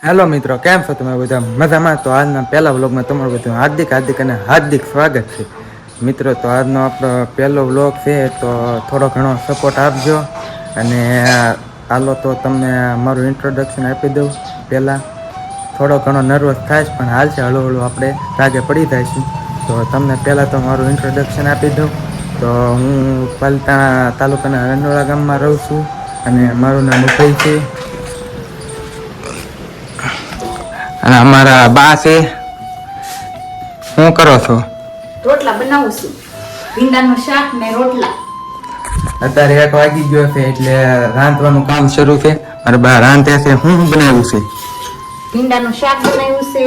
Hello મિત્રો, કેમ છો તમે બધા? મજામાં? તો આજના પહેલા વ્લોગમાં તમારું બધું હાર્દિક સ્વાગત છે મિત્રો. તો આજનો આપણો પહેલો વ્લોગ છે, તો થોડો ઘણો સપોર્ટ આપજો. અને હાલો તો તમને મારું ઇન્ટ્રોડક્શન આપી દઉં. પહેલાં થોડો ઘણો નર્વસ થાય પણ હાલ છે, હળવું આપણે રાગે પડી જઈશું. તો તમને પહેલાં તો મારું ઇન્ટ્રોડક્શન આપી દઉં. તો હું પાલિતાણા તાલુકાના રંડોળા ગામમાં રહું છું અને મારું નામ ઉદય છે. અને અમારા બા છે. શું કરો છો? રોટલા બનાવું છું, ભીંડાનું શાક ને રોટલા. અત્યારે 1 વાગી ગયો છે એટલે રાંધવાનું કામ શરૂ છે. અને બા રાંધે છે. શું બનાવ્યું છે? ભીંડાનું શાક બનાવ્યું છે,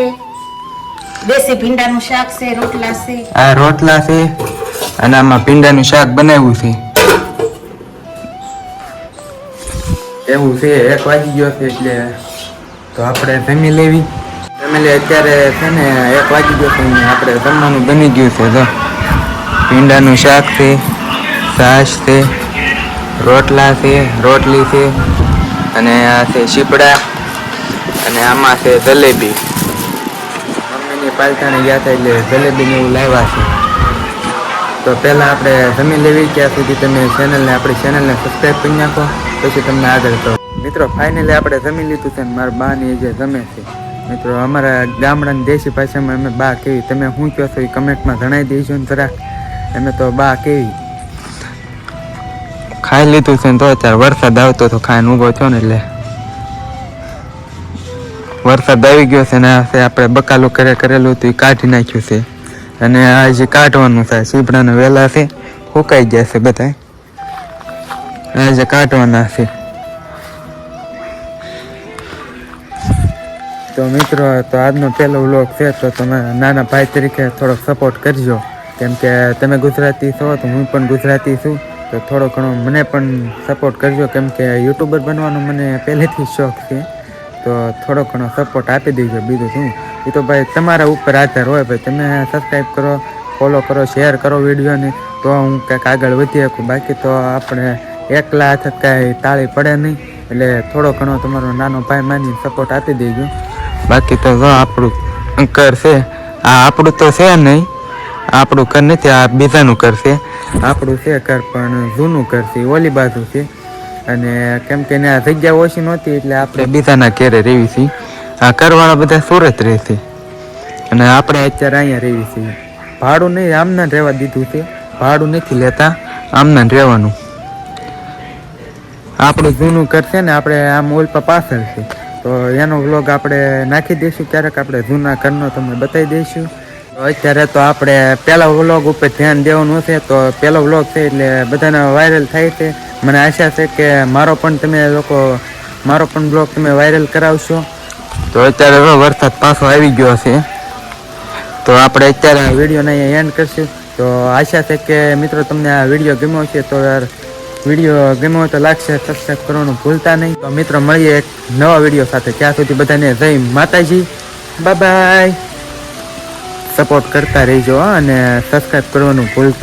દેશી ભીંડાનું શાક છે, રોટલા છે. આ રોટલા છે અને આમાં ભીંડાનું શાક બનાવ્યું છે. એવું છે, 1 વાગી ગયો છે એટલે તો આપણે જમી લેવી. ફેમિલી અત્યારે છે ને 1 વાગી ગયો છે, આપણે જમવાનું બની ગયું છે. તો ભીંડાનું શાક છે, છાશ છે, રોટલા છે, રોટલી છે અને આ છે શીપડા અને આમાં છે જલેબી. મમ્મીની પાલતાને ગયા હતા એટલે જલેબીને એવું લાવ્યા છે. તો પહેલાં આપણે જમી લેવી. ત્યાં સુધી તમે આપણી ચેનલને સબસ્ક્રાઈબ કરી નાખો, પછી તમને આગળ કહો. મિત્રો ફાઇનલી આપણે જમી લીધું છે ને મારા બાની જે જમે છે. મિત્રો અમારા ગામડાની દેશી ભાષામાં અમે બા કેવી, તમે શું કહો છો એ કમેન્ટમાં જણાવી દઈશું ને જરાક. અમે તો બા કેવી ખાઈ લીધું છે ને તો અત્યારે વરસાદ આવતો તો ખાઈને ઊભો થયો ને એટલે વરસાદ આવી ગયો છે ને આપણે બકાલું કરેલું હતું એ કાઢી નાખ્યું છે. અને આ જે કાઢવાનું થાય સીપડાના વેલા છે, સુકાઈ ગયા છે બધા, આ જે કાઢવાના છે. તો મિત્રો તો આજનો પહેલો વ્લોગ છે, તો તમે નાના ભાઈ તરીકે થોડોક સપોર્ટ કરજો. કેમ કે તમે ગુજરાતી છો તો હું પણ ગુજરાતી છું, તો થોડો ઘણો મને પણ સપોર્ટ કરજો. કેમ કે યુટ્યુબર બનવાનો મને પહેલેથી શોખ છે, તો થોડો ઘણો સપોર્ટ આપી દેજો. બીજું શું, એ તો ભાઈ તમારા ઉપર આધાર હોય. ભાઈ તમે સબસ્ક્રાઈબ કરો, ફોલો કરો, શેર કરો વિડીયોને, તો હું કંઈક આગળ વધી શકું. બાકી તો આપણે એકલા હાથે કાંઈ તાળી પડે નહીં. એટલે થોડો ઘણો તમારો નાનો ભાઈ માની સપોર્ટ આપી દેજો. બાકી તો જો આપણું ઘર છે, આ આપણું તો છે નહીં, આપણું ઘર નથી, આ બીજાનું ઘર છે. આપણું છે ઘર પણ જૂનું ઘર છે, ઓલી બાજુ છે. અને કેમ કે આ જગ્યા ઓછી નહોતી એટલે આપણે બીજાના ઘેરે રહેવી છીએ. આ ઘરવાળા બધા સુરત રહે છે અને આપણે અત્યારે અહીંયા રહેવી છીએ. ભાડું નહીં, આમના રહેવા દીધું છે, ભાડું નથી લેતા, આમના રહેવાનું. આપણું જૂનું ઘર છે ને, આપણે આમ ઓલપા પાછળ છે, તો એનો વ્લોગ આપણે નાખી દઈશું ક્યારેક. આપણે જૂના ઘરનો તમને બતાવી દઈશું. તો અત્યારે તો આપણે પહેલા વ્લોગ ઉપર ધ્યાન દેવાનું છે. તો પહેલો વ્લોગ છે એટલે બધાને વાયરલ થાય છે. મને આશા છે કે મારો પણ બ્લોગ તમે વાયરલ કરાવશો. તો અત્યારે વરસાદ પાછો આવી ગયો છે, તો આપણે અત્યારે વિડીયોને અહીંયા એન્ડ કરશું. તો આશા છે કે મિત્રો તમને આ વિડીયો ગમ્યો છે. તો વિડીયો ગમ્યો તો લાગશે, સબસ્ક્રાઈબ કરવાનું ભૂલતા નહીં. તો મિત્રો મળીએ એક નવા વિડીયો સાથે. ત્યાં સુધી બધાને જય માતાજી, બાય બાય. સપોર્ટ કરતા રહીજો અને સબસ્ક્રાઈબ કરવાનું ભૂલતા